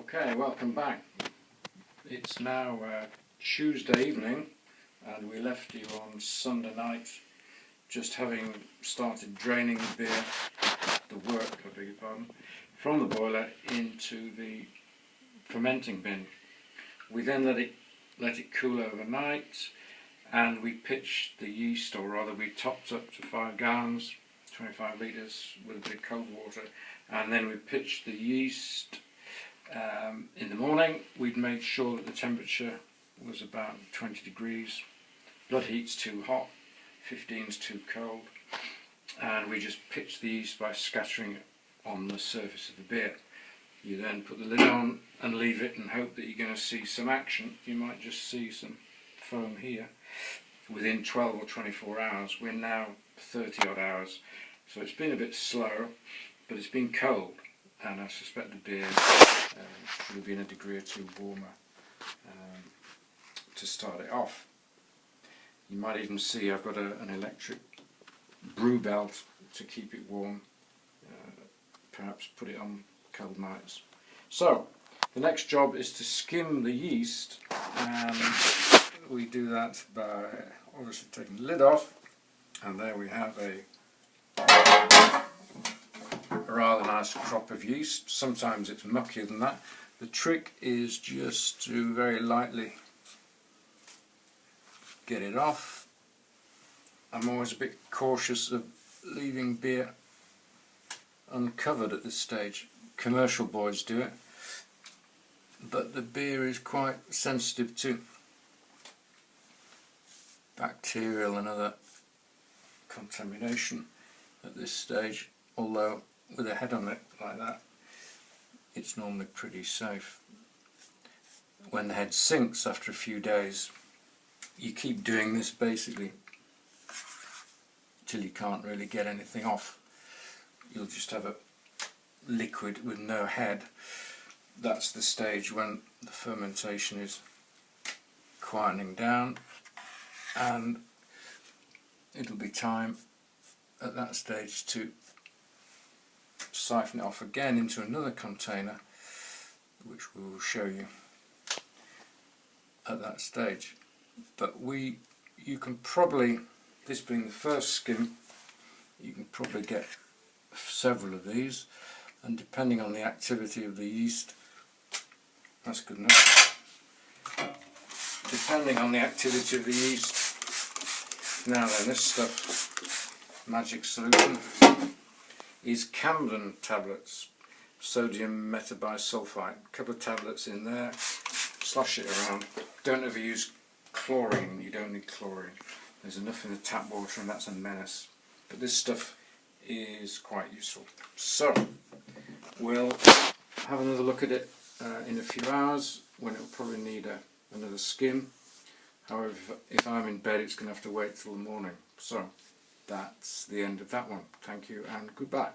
Okay, welcome back. It's now Tuesday evening and we left you on Sunday night just having started draining the beer, the wort, I beg your pardon, from the boiler into the fermenting bin. We then let it cool overnight and we pitched the yeast, or rather we topped up to 5 gallons, 25 litres with a bit of cold water, and then we pitched the yeast. In the morning we'd made sure that the temperature was about 20 degrees, blood heat's too hot, 15's too cold, and we just pitched the yeast by scattering it on the surface of the beer. You then put the lid on and leave it and hope that you're going to see some action. You might just see some foam here within 12 or 24 hours. We're now 30 odd hours, so it's been a bit slow, but it's been cold, and I suspect the beer should have been a degree or two warmer to start it off. You might even see I've got an electric brew belt to keep it warm, perhaps put it on cold nights. So the next job is to skim the yeast, and we do that by obviously taking the lid off, and there we have a rather nice crop of yeast. Sometimes it's muckier than that. The trick is just to very lightly get it off. I'm always a bit cautious of leaving beer uncovered at this stage. Commercial boys do it, but the beer is quite sensitive to bacterial and other contamination at this stage, although with a head on it like that it's normally pretty safe. When the head sinks after a few days, you keep doing this basically till you can't really get anything off. You'll just have a liquid with no head. That's the stage when the fermentation is quietening down, and it'll be time at that stage to siphon it off again into another container, which we will show you at that stage. But you can probably, this being the first skim, you can probably get several of these, and depending on the activity of the yeast, that's good enough. Depending on the activity of the yeast, now then, this stuff, magic solution, is Camden tablets, sodium metabisulfite. A couple of tablets in there, slosh it around. Don't ever use chlorine, you don't need chlorine. There's enough in the tap water and that's a menace. But this stuff is quite useful. So, we'll have another look at it in a few hours when it'll probably need another skim. However, if I'm in bed it's going to have to wait till the morning. So, that's the end of that one. Thank you and goodbye.